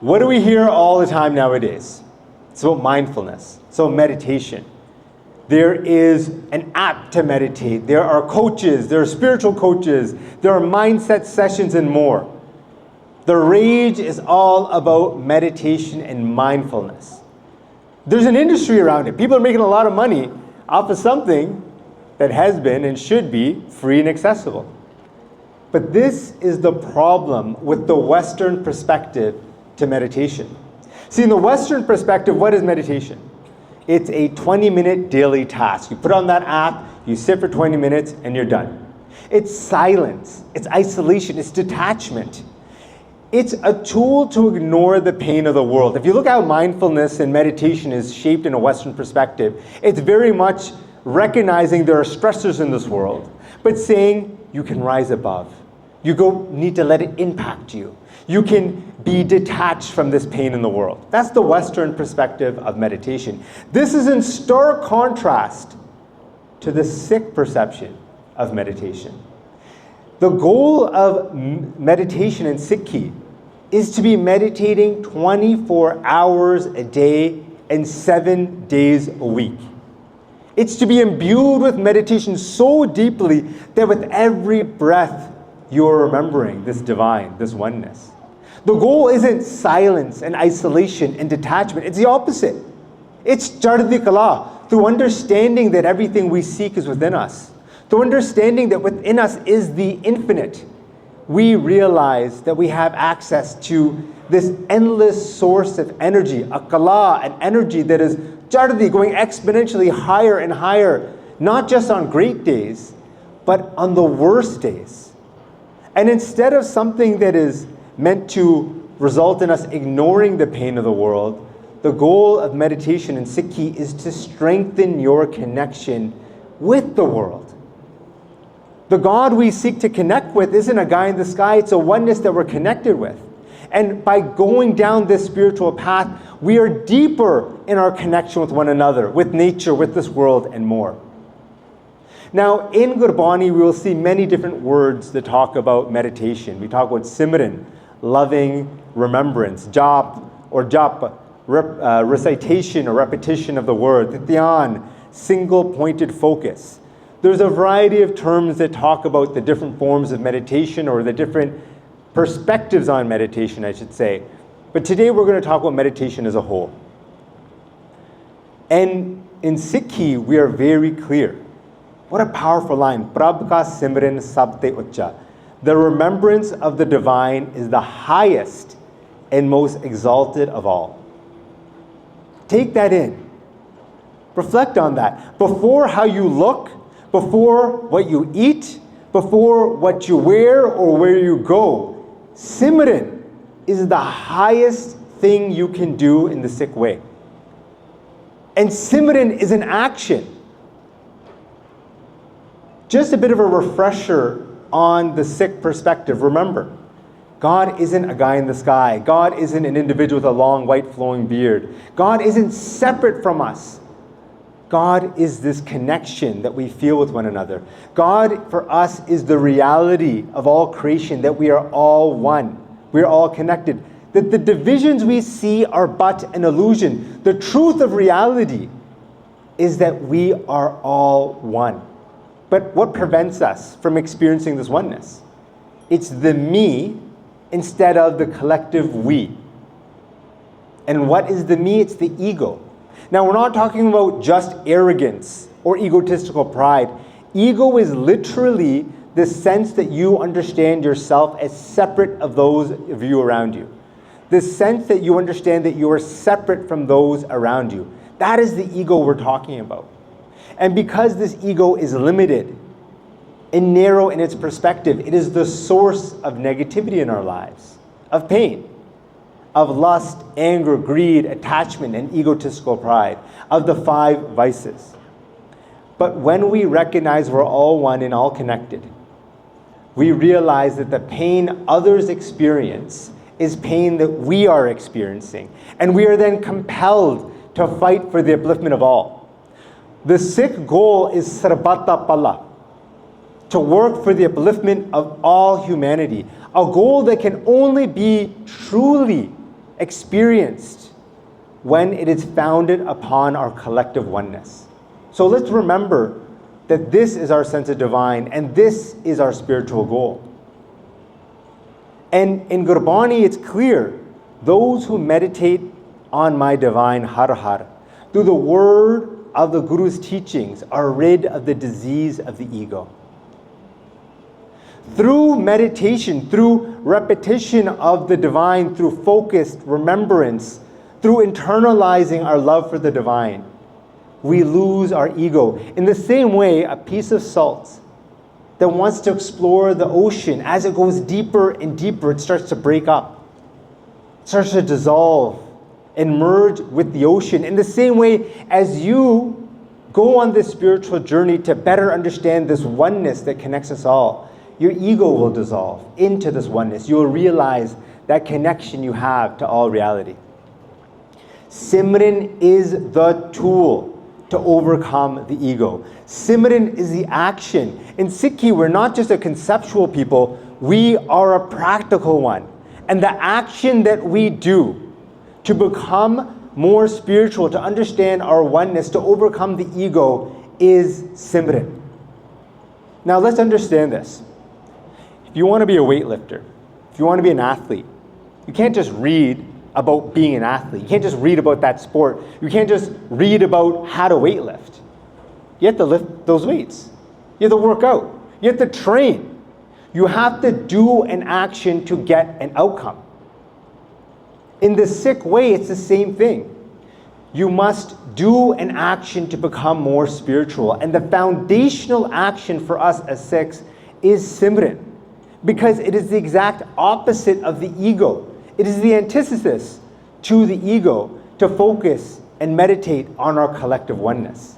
What do we hear all the time nowadays? It's about mindfulness, so meditation. There is an app to meditate. There are coaches, there are spiritual coaches, there are mindset sessions and more. The rage is all about meditation and mindfulness. There's an industry around it. People are making a lot of money off of something that has been and should be free and accessible. But this is the problem with the Western perspective to meditation. See, in the Western perspective, what is meditation? It's a 20-minute daily task. You put on that app, you sit for 20 minutes, and you're done. It's silence, it's isolation, it's detachment. It's a tool to ignore the pain of the world. If you look how mindfulness and meditation is shaped in a Western perspective, it's very much recognizing there are stressors in this world, but saying you can rise above. You need to let it impact you. You can be detached from this pain in the world. That's the Western perspective of meditation. This is in stark contrast to the Sikh perception of meditation. The goal of meditation in Sikhi is to be meditating 24 hours a day and 7 days a week. It's to be imbued with meditation so deeply that with every breath you're remembering this divine, this oneness. The goal isn't silence and isolation and detachment. It's the opposite. It's Chardi, through understanding that everything we seek is within us. Through understanding that within us is the infinite. We realize that we have access to this endless source of energy, a kala, an energy that is Chardi, going exponentially higher and higher, not just on great days, but on the worst days. And instead of something that is meant to result in us ignoring the pain of the world, the goal of meditation in Sikhi is to strengthen your connection with the world. The God we seek to connect with isn't a guy in the sky, it's a oneness that we're connected with. And by going down this spiritual path, we are deeper in our connection with one another, with nature, with this world, and more. Now, in Gurbani, we will see many different words that talk about meditation. We talk about Simran, loving remembrance, jap or jap, recitation or repetition of the word, Dhiyan, single-pointed focus. There's a variety of terms that talk about the different forms of meditation or the different perspectives on meditation, I should say. But today we're going to talk about meditation as a whole. And in Sikhi, we are very clear. What a powerful line. Prabh ka simran sabte ucha. The remembrance of the divine is the highest and most exalted of all. Take that in. Reflect on that. Before how you look, before what you eat, before what you wear or where you go, Simran is the highest thing you can do in the Sikh way. And Simran is an action. Just a bit of a refresher on the Sikh perspective. Remember, God isn't a guy in the sky. God isn't an individual with a long white flowing beard. God isn't separate from us. God is this connection that we feel with one another. God for us is the reality of all creation, that we are all one. We are all connected. That the divisions we see are but an illusion. The truth of reality is that we are all one. But what prevents us from experiencing this oneness? It's the me instead of the collective we. And what is the me? It's the ego. Now, we're not talking about just arrogance or egotistical pride. Ego is literally the sense that you understand yourself as separate of those of you around you. The sense that you understand that you are separate from those around you. That is the ego we're talking about. And because this ego is limited and narrow in its perspective, it is the source of negativity in our lives, of pain, of lust, anger, greed, attachment, and egotistical pride, of the 5 vices. But when we recognize we're all one and all connected, we realize that the pain others experience is pain that we are experiencing. And we are then compelled to fight for the upliftment of all. The Sikh goal is Sarbat Da Bhala, to work for the upliftment of all humanity, a goal that can only be truly experienced when it is founded upon our collective oneness. So let's remember that this is our sense of divine and this is our spiritual goal. And in Gurbani it's clear, those who meditate on my divine Har Har, through the word of the Guru's teachings, are rid of the disease of the ego. Through meditation, through repetition of the divine, through focused remembrance, through internalizing our love for the divine, we lose our ego. In the same way, a piece of salt that wants to explore the ocean, as it goes deeper and deeper, it starts to break up. It starts to dissolve and merge with the ocean. In the same way, as you go on this spiritual journey to better understand this oneness that connects us all, your ego will dissolve into this oneness. You will realize that connection you have to all reality. Simran is the tool to overcome the ego. Simran is the action. In Sikhi, we're not just a conceptual people, we are a practical one. And the action that we do to become more spiritual, to understand our oneness, to overcome the ego, is Simran. Now let's understand this. If you want to be a weightlifter, if you want to be an athlete, you can't just read about being an athlete. You can't just read about that sport. You can't just read about how to weightlift. You have to lift those weights. You have to work out. You have to train. You have to do an action to get an outcome. In the Sikh way, it's the same thing. You must do an action to become more spiritual. And the foundational action for us as Sikhs is Simran, because it is the exact opposite of the ego. It is the antithesis to the ego to focus and meditate on our collective oneness.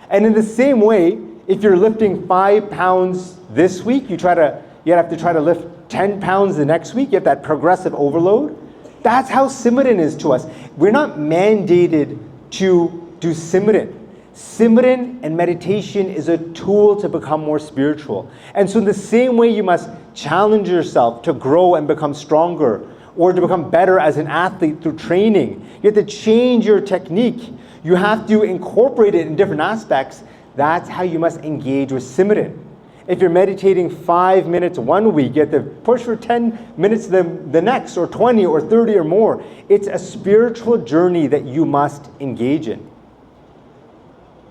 And in the same way, if you're lifting 5 pounds this week, you have to try to lift 10 pounds the next week. You have that progressive overload. That's how Simran is to us. We're not mandated to do Simran. Simran and meditation is a tool to become more spiritual. And so in the same way you must challenge yourself to grow and become stronger, or to become better as an athlete through training. You have to change your technique. You have to incorporate it in different aspects. That's how you must engage with Simran. If you're meditating 5 minutes one week, you have to push for 10 minutes the next, or 20 or 30 or more. It's a spiritual journey that you must engage in.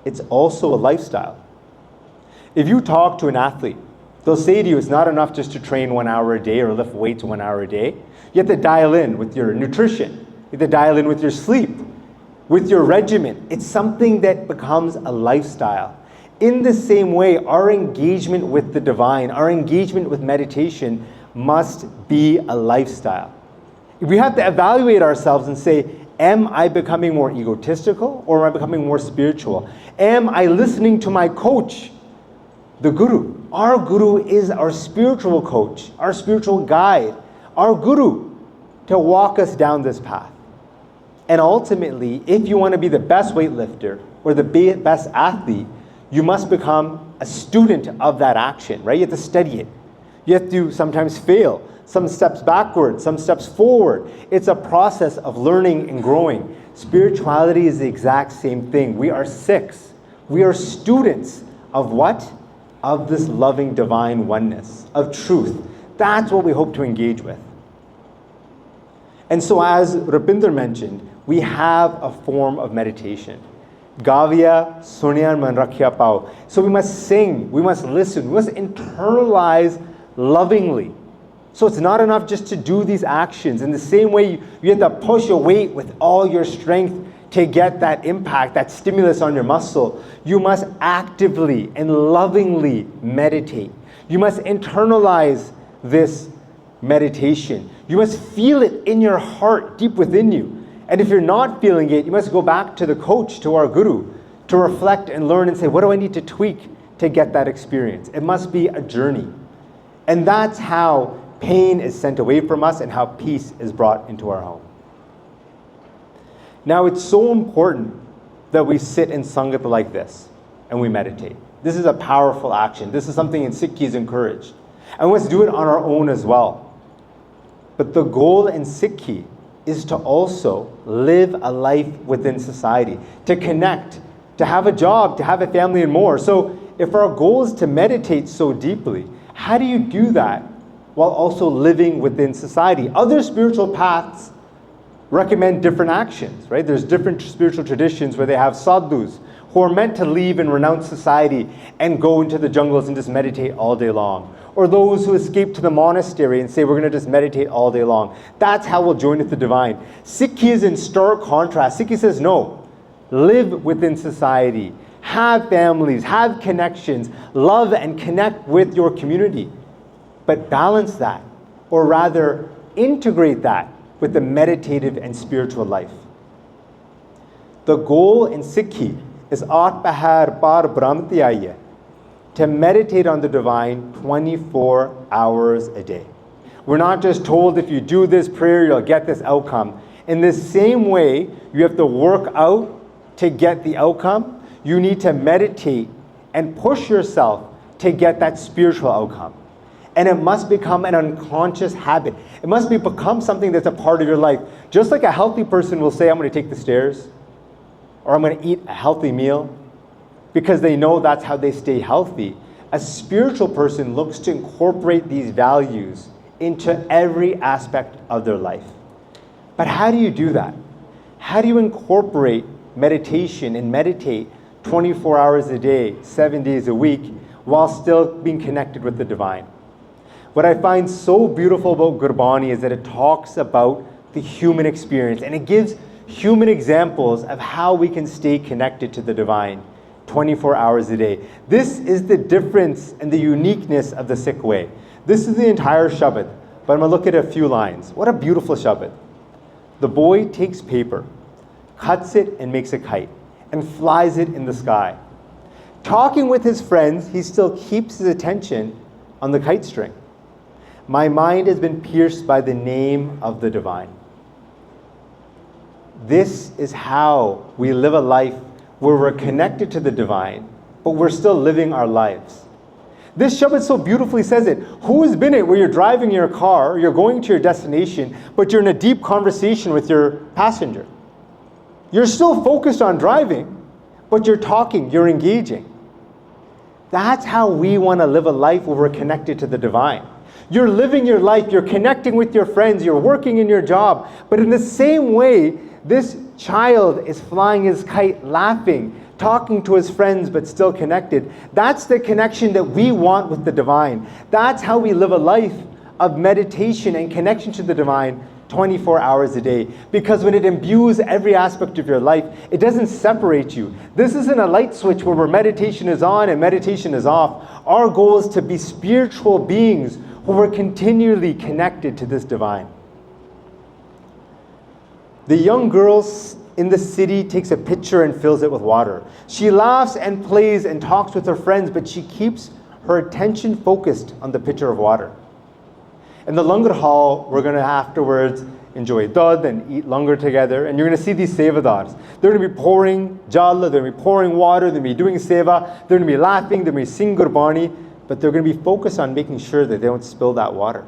It's also a lifestyle. If you talk to an athlete, they'll say to you, it's not enough just to train 1 hour a day or lift weights 1 hour a day. You have to dial in with your nutrition. You have to dial in with your sleep, with your regimen. It's something that becomes a lifestyle. In the same way, our engagement with the divine, our engagement with meditation must be a lifestyle. We have to evaluate ourselves and say, am I becoming more egotistical or am I becoming more spiritual? Am I listening to my coach, the Guru? Our Guru is our spiritual coach, our spiritual guide, our Guru, to walk us down this path. And ultimately, if you want to be the best weightlifter or the best athlete, you must become a student of that action, right? You have to study it. You have to sometimes fail, some steps backward, some steps forward. It's a process of learning and growing. Spirituality is the exact same thing. We are Sikhs. We are students of what? Of this loving divine oneness, of truth. That's what we hope to engage with. And so as Rupinder mentioned, we have a form of meditation. Gavya sunyan man rakhya pao. So we must sing, we must listen, we must internalize lovingly. So it's not enough just to do these actions. In the same way, you have to push your weight with all your strength to get that impact, that stimulus on your muscle. You must actively and lovingly meditate. You must internalize this meditation. You must feel it in your heart, deep within you. And if you're not feeling it, you must go back to the coach, to our Guru, to reflect and learn and say, what do I need to tweak to get that experience? It must be a journey. And that's how pain is sent away from us and how peace is brought into our home. Now, it's so important that we sit in Sangat like this and we meditate. This is a powerful action. This is something in Sikhi is encouraged. And let's do it on our own as well. But the goal in Sikhi is to also live a life within society, to connect, to have a job, to have a family and more. So if our goal is to meditate so deeply, how do you do that while also living within society? Other spiritual paths recommend different actions, right? There's different spiritual traditions where they have sadhus who are meant to leave and renounce society and go into the jungles and just meditate all day long. Or those who escape to the monastery and say, we're going to just meditate all day long. That's how we'll join with the divine. Sikhi is in stark contrast. Sikhi says, no, live within society, have families, have connections, love and connect with your community. But balance that, or rather integrate that with the meditative and spiritual life. The goal in Sikhi is Aat Pahar Par Brahmati Aiye, to meditate on the divine 24 hours a day. We're not just told if you do this prayer, you'll get this outcome. In the same way, you have to work out to get the outcome. You need to meditate and push yourself to get that spiritual outcome. And it must become an unconscious habit. It must become something that's a part of your life. Just like a healthy person will say, I'm going to take the stairs, or I'm going to eat a healthy meal, because they know that's how they stay healthy. A spiritual person looks to incorporate these values into every aspect of their life. But how do you do that? How do you incorporate meditation and meditate 24 hours a day, 7 days a week, while still being connected with the divine? What I find so beautiful about Gurbani is that it talks about the human experience, and it gives human examples of how we can stay connected to the divine 24 hours a day. This is the difference and the uniqueness of the Sikh way. This is the entire Shabad, but I'm going to look at a few lines. What a beautiful Shabad. The boy takes paper, cuts it and makes a kite, and flies it in the sky. Talking with his friends, he still keeps his attention on the kite string. My mind has been pierced by the name of the divine. This is how we live a life where we're connected to the divine, but we're still living our lives. This Shabad so beautifully says it. Who has been it where you're driving your car, you're going to your destination, but you're in a deep conversation with your passenger? You're still focused on driving, but you're talking, you're engaging. That's how we want to live a life where we're connected to the divine. You're living your life, you're connecting with your friends, you're working in your job, but in the same way, this child is flying his kite, laughing, talking to his friends, but still connected. That's the connection that we want with the divine. That's how we live a life of meditation and connection to the divine 24 hours a day. Because when it imbues every aspect of your life, it doesn't separate you. This isn't a light switch where meditation is on and meditation is off. Our goal is to be spiritual beings who are continually connected to this divine. The young girl in the city takes a pitcher and fills it with water. She laughs and plays and talks with her friends, but she keeps her attention focused on the pitcher of water. In the langar hall, we're going to afterwards enjoy dud and eat langar together, and you're going to see these sevadars. They're going to be pouring jal, they're going to be pouring water, they're going to be doing seva, they're going to be laughing, they're going to be singing Gurbani, but they're going to be focused on making sure that they don't spill that water.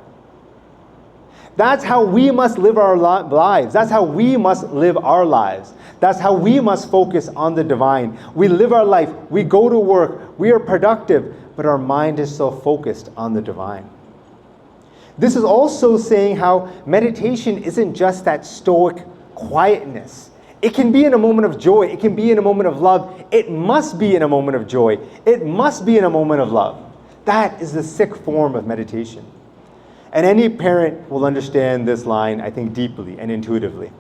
That's how we must live our lives. That's how we must live our lives. That's how we must focus on the divine. We live our life, we go to work, we are productive, but our mind is so focused on the divine. This is also saying how meditation isn't just that stoic quietness. It can be in a moment of joy. It can be in a moment of love. It must be in a moment of joy. It must be in a moment of love. That is the Sikh form of meditation. And any parent will understand this line, I think, deeply and intuitively.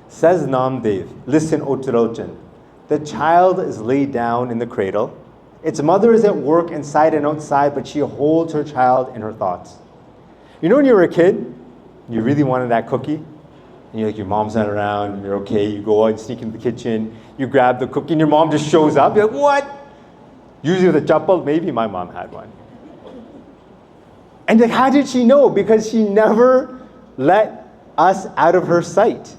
Says Namdev, listen, O Tirochan. The child is laid down in the cradle. Its mother is at work inside and outside, but she holds her child in her thoughts. You know when you were a kid, you really wanted that cookie, and you're like, your mom's not around, you're okay, you go out and sneak into the kitchen, you grab the cookie, and your mom just shows up, you're like, what? Usually with a chappal, maybe my mom had one. And like, how did she know? Because she never let us out of her sight.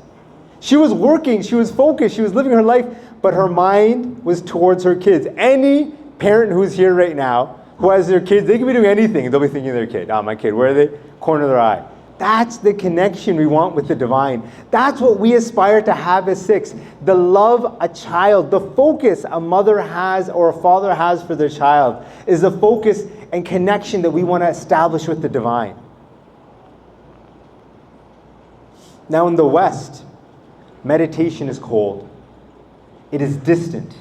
She was working, she was focused, she was living her life, but her mind was towards her kids. Any parent who's here right now, who has their kids, they can be doing anything, and they'll be thinking of their kid. Oh, my kid, where are they? Corner of their eye. That's the connection we want with the divine. That's what we aspire to have as Sikhs. The love a child, the focus a mother has or a father has for their child is the focus and connection that we want to establish with the divine. Now in the West, meditation is cold. It is distant.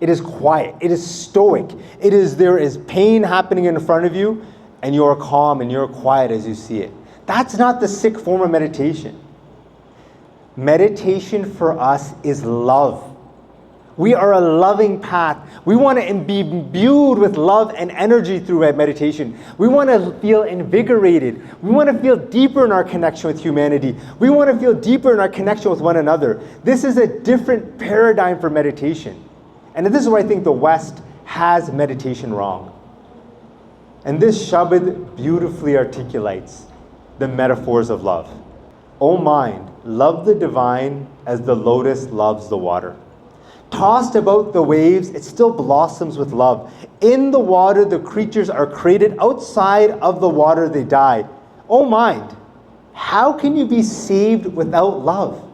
It is quiet. It is stoic. There is pain happening in front of you, and you're calm and you're quiet as you see it. That's not the Sikh form of meditation. Meditation for us is love. We are a loving path. We want to be imbued with love and energy through meditation. We want to feel invigorated. We want to feel deeper in our connection with humanity. We want to feel deeper in our connection with one another. This is a different paradigm for meditation. And this is where I think the West has meditation wrong. And this Shabad beautifully articulates the metaphors of love. O mind, love the divine as the lotus loves the water. Tossed about the waves, it still blossoms with love. In the water, the creatures are created. Outside of the water, they die. O mind, how can you be saved without love?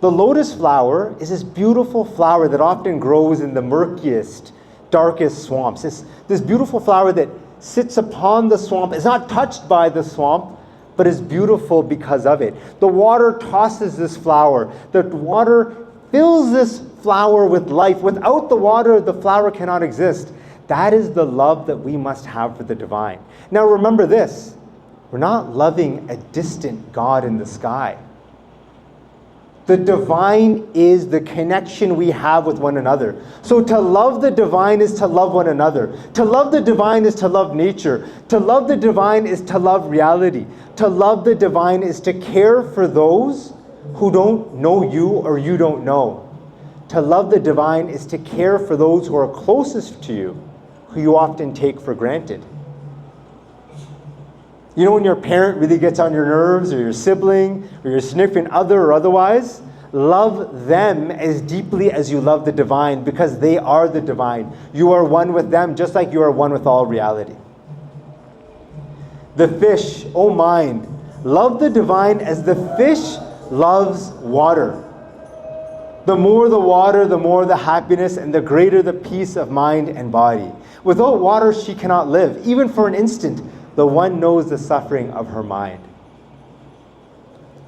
The lotus flower is this beautiful flower that often grows in the murkiest, darkest swamps. This beautiful flower that sits upon the swamp, is not touched by the swamp, but is beautiful because of it. The water tosses this flower. The water fills this flower with life. Without the water, the flower cannot exist. That is the love that we must have for the divine. Now remember this, we're not loving a distant God in the sky. The divine is the connection we have with one another. So to love the divine is to love one another. To love the divine is to love nature. To love the divine is to love reality. To love the divine is to care for those who don't know you or you don't know. To love the divine is to care for those who are closest to you, who you often take for granted. You know when your parent really gets on your nerves, or your sibling, or your significant other or otherwise? Love them as deeply as you love the divine, because they are the divine. You are one with them, just like you are one with all reality. The fish, O mind, love the divine as the fish loves water. The more the water, the more the happiness, and the greater the peace of mind and body. Without water, she cannot live, even for an instant. The one knows the suffering of her mind.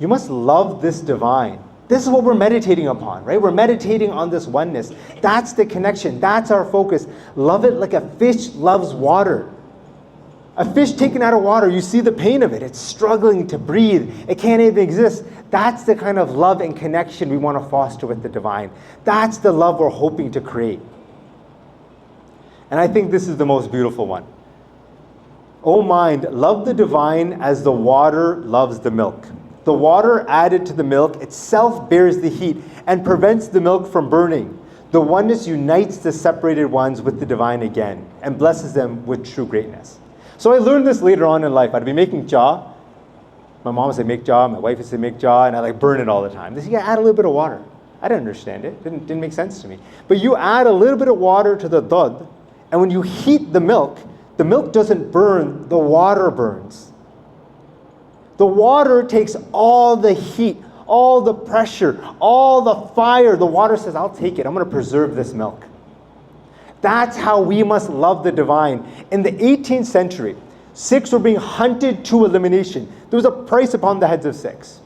You must love this divine. This is what we're meditating upon, right? We're meditating on this oneness. That's the connection. That's our focus. Love it like a fish loves water. A fish taken out of water, you see the pain of it. It's struggling to breathe. It can't even exist. That's the kind of love and connection we want to foster with the divine. That's the love we're hoping to create. And I think this is the most beautiful one. O mind, love the divine as the water loves the milk. The water added to the milk itself bears the heat and prevents the milk from burning. The oneness unites the separated ones with the divine again and blesses them with true greatness. So I learned this later on in life. I'd be making cha. My mom would say make cha, my wife would say make cha, and I burn it all the time. They say, yeah, add a little bit of water. I didn't understand it. Didn't make sense to me. But you add a little bit of water to the dud, and when you heat the milk doesn't burn, the water burns. The water takes all the heat, all the pressure, all the fire. The water says, I'll take it. I'm going to preserve this milk. That's how we must love the divine. In the 18th century, Sikhs were being hunted to elimination. There was a price upon the heads of Sikhs.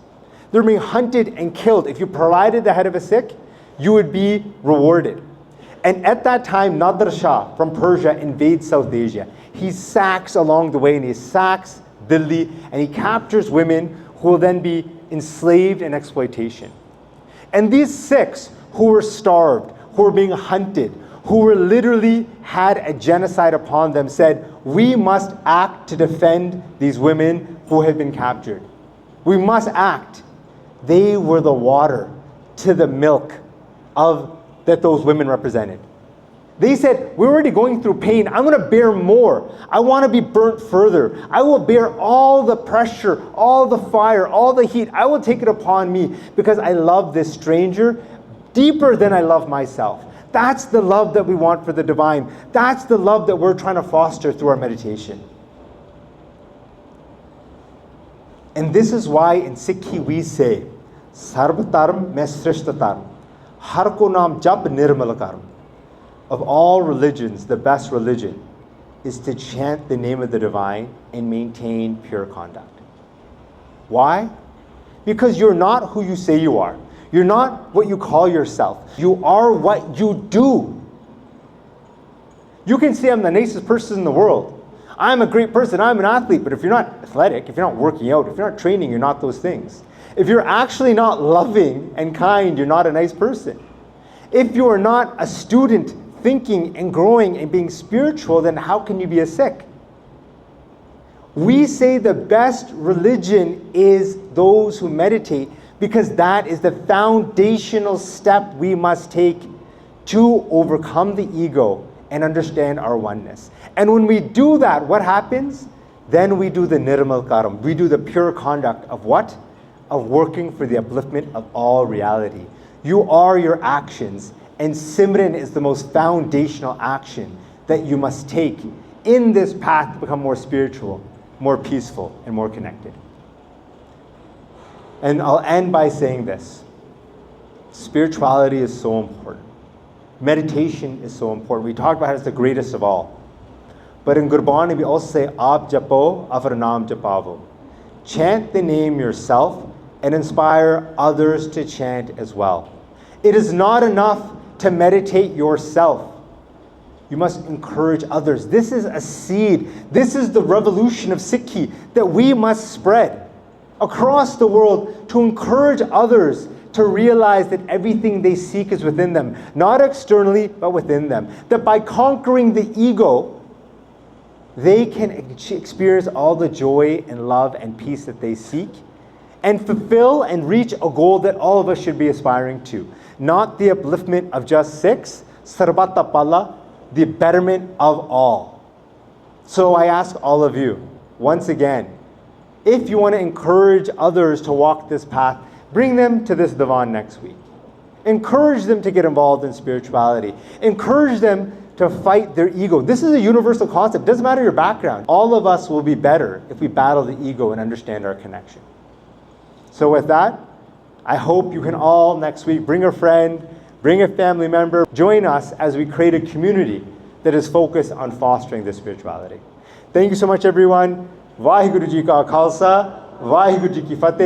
They were being hunted and killed. If you provided the head of a Sikh, you would be rewarded. And at that time, Nadir Shah from Persia invades South Asia. He sacks along the way, and he sacks Delhi, and he captures women who will then be enslaved in exploitation. And these Sikhs who were starved, who were being hunted, who were literally had a genocide upon them, said, we must act to defend these women who have been captured. We must act. They were the water to the milk that those women represented. They said, we're already going through pain. I'm going to bear more. I want to be burnt further. I will bear all the pressure, all the fire, all the heat. I will take it upon me because I love this stranger deeper than I love myself. That's the love that we want for the divine. That's the love that we're trying to foster through our meditation. And this is why in Sikhi we say, Sarbat Dharm mein Shrishta Dharm, Har ko naam jap nirmal karm. Of all religions, the best religion is to chant the name of the divine and maintain pure conduct. Why? Because you're not who you say you are. You're not what you call yourself. You are what you do. You can say I'm the nicest person in the world. I'm a great person, I'm an athlete, but if you're not athletic, if you're not working out, if you're not training, you're not those things. If you're actually not loving and kind, you're not a nice person. If you are not a student thinking and growing and being spiritual, then how can you be a Sikh? We say the best religion is those who meditate because that is the foundational step we must take to overcome the ego and understand our oneness. And when we do that, what happens? Then we do the nirmal karam. We do the pure conduct of what? Of working for the upliftment of all reality. You are your actions, and Simran is the most foundational action that you must take in this path to become more spiritual, more peaceful, and more connected. And I'll end by saying this. Spirituality is so important. Meditation is so important. We talked about it as the greatest of all. But in Gurbani, we also say, Aap japo, avar naam japavo. Chant the name yourself and inspire others to chant as well. It is not enough to meditate yourself. You must encourage others. This is a seed. This is the revolution of Sikhi that we must spread across the world to encourage others to realize that everything they seek is within them, not externally, but within them. That by conquering the ego, they can experience all the joy and love and peace that they seek and fulfill and reach a goal that all of us should be aspiring to. Not the upliftment of just Sikhs, Sarbat Da Bhala, the betterment of all. So I ask all of you, once again, if you want to encourage others to walk this path, bring them to this Diwan next week. Encourage them to get involved in spirituality. Encourage them to fight their ego. This is a universal concept. It doesn't matter your background. All of us will be better if we battle the ego and understand our connection. So with that, I hope you can all next week bring a friend, bring a family member, join us as we create a community that is focused on fostering this spirituality. Thank you so much, everyone. Vaheguru Ji Ka Khalsa, Vaheguru Ji Ki Fateh.